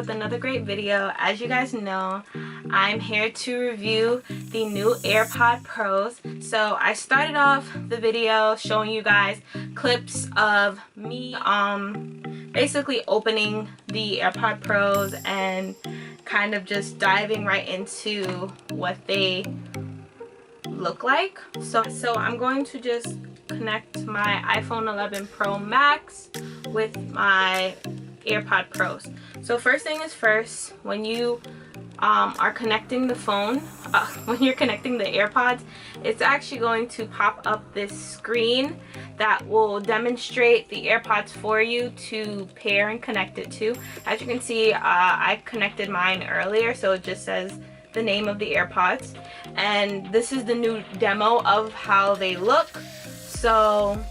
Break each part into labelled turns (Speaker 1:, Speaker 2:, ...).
Speaker 1: with another great video. As you guys know, I'm here to review the new AirPod Pros. So I started off the video showing you guys clips of me basically opening the AirPod Pros and kind of just diving right into what they look like. So I'm going to just connect my iPhone 11 Pro Max with my AirPod Pros. So first thing is first, when you are connecting the phone, when you're connecting the AirPods, it's actually going to pop up this screen that will demonstrate the AirPods for you to pair and connect it to. As you can see, I connected mine earlier, so it just says the name of the AirPods, and this is the new demo of how they look. So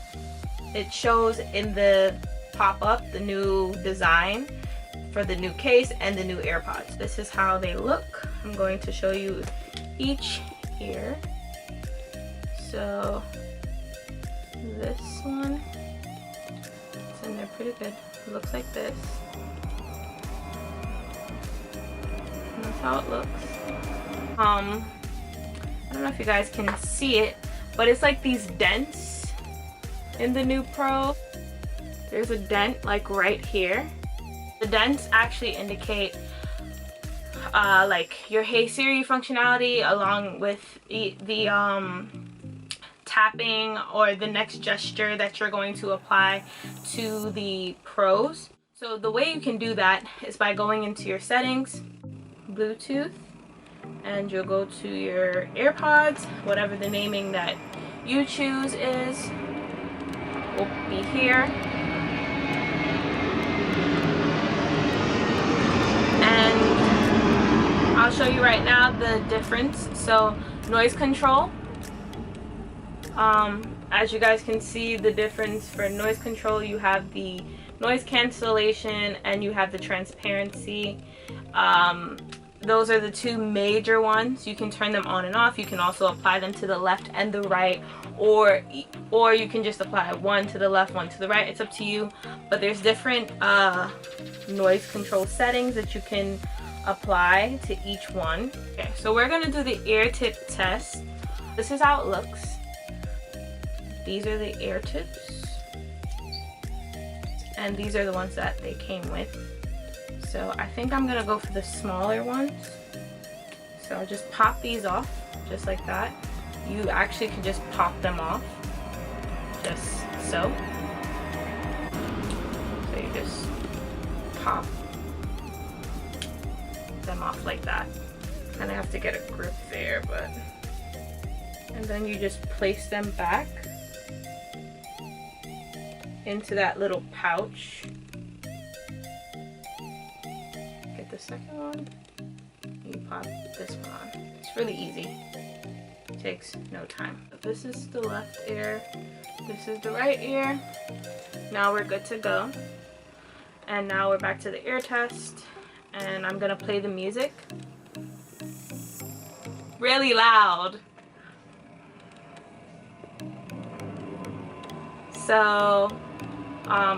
Speaker 1: it shows in the pop-up the new design for the new case and the new AirPods. This is how they look. I'm going to show you each ear. So this one, it's in there pretty good. It looks like this. And that's how it looks. I don't know if you guys can see it, but it's like these dents in the new Pro. There's a dent like right here. The dents actually indicate like your Hey Siri functionality, along with the tapping or the next gesture that you're going to apply to the Pros. So the way you can do that is by going into your settings, Bluetooth, and you'll go to your AirPods, whatever the naming that you choose is, will be here. And I'll show you right now the difference. So noise control, as you guys can see, the difference for noise control, you have the noise cancellation and you have the transparency. Those are the two major ones. You can turn them on and off. You can also apply them to the left and the right, or you can just apply one to the left, one to the right. It's up to you. But there's different noise control settings that you can apply to each one. Okay, so we're gonna do the ear tip test. This is how it looks. These are the ear tips, and these are the ones that they came with. So I think I'm gonna go for the smaller ones. So I'll just pop these off, just like that. You actually can just pop them off, just so. So you just pop them off like that. Kind of have to get a grip there, but. And then you just place them back into that little pouch. The second one, you pop this one on. It's really easy. It takes no time. This is the left ear. This is the right ear. Now we're good to go. And now we're back to the ear test. And I'm gonna play the music really loud. So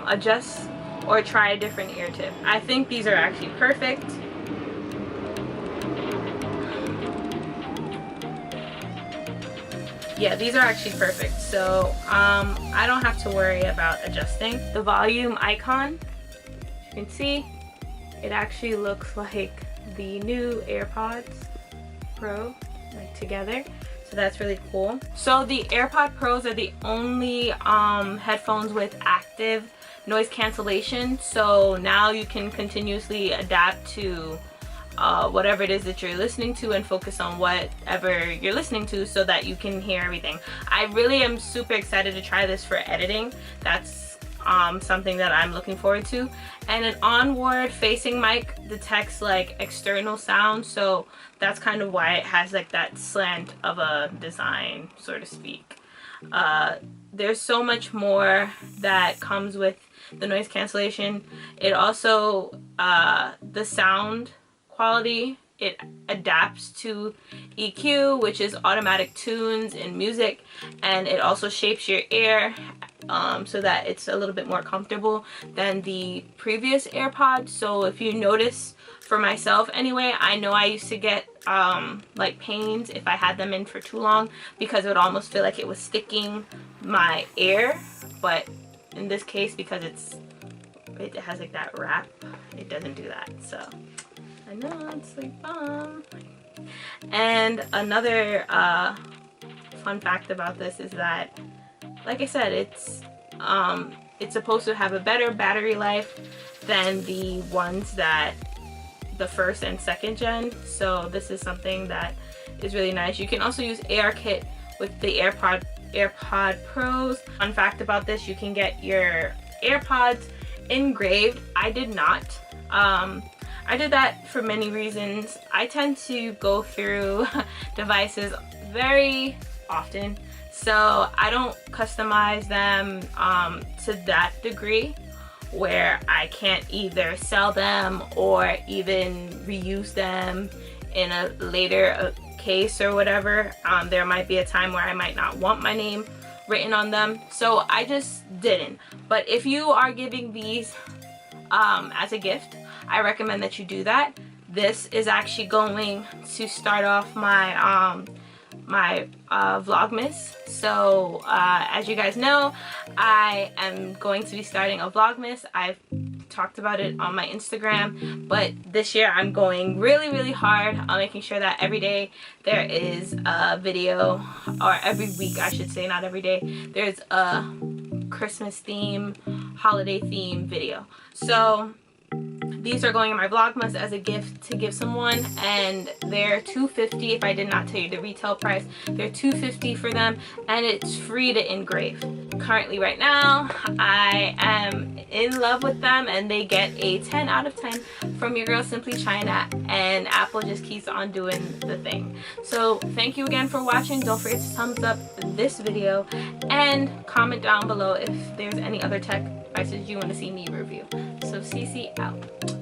Speaker 1: adjust or try a different ear tip. I think these are actually perfect. Yeah, these are actually perfect. So I don't have to worry about adjusting. The volume icon, as you can see, it actually looks like the new AirPods Pro, like together. So that's really cool. So the AirPod Pros are the only headphones with active noise cancellation. So now you can continuously adapt to whatever it is that you're listening to and focus on whatever you're listening to so that you can hear everything. I really am super excited to try this for editing. That's something that I'm looking forward to. And an onward facing mic detects like external sound, so that's kind of why it has like that slant of a design, so to speak. There's so much more that comes with the noise cancellation. It also, the sound quality, it adapts to EQ, which is automatic tunes in music, and it also shapes your ear so that it's a little bit more comfortable than the previous AirPods. So if you notice, for myself anyway, I know I used to get like pains if I had them in for too long, because it would almost feel like it was sticking my ear. But in this case, because it has like that wrap, it doesn't do that. So I know it's like And another fun fact about this is that, like I said, it's supposed to have a better battery life than the ones that the first and second gen. So this is something that is really nice. You can also use ARKit with the AirPod Pros. Fun fact about this, you can get your AirPods engraved. I did not. I did that for many reasons. I tend to go through devices very often, so I don't customize them to that degree where I can't either sell them or even reuse them in a later case or whatever. There might be a time where I might not want my name written on them, so I just didn't. But if you are giving these as a gift, I recommend that you do that. This is actually going to start off my my Vlogmas. So as you guys know, I am going to be starting a Vlogmas. I've talked about it on my Instagram, but this year I'm going really hard on making sure that every day there is a video, or every week I should say, not every day, there's a Christmas theme, holiday theme video. So these are going in my Vlogmas as a gift to give someone, and they're $2.50. If I did not tell you the retail price, they're $2.50 for them, and it's free to engrave. Currently right now, I am in love with them, and they get a 10 out of 10 from your girl Simply Chyna, and Apple just keeps on doing the thing. So thank you again for watching. Don't forget to thumbs up this video and comment down below if there's any other tech devices you want to see me review. So CC out.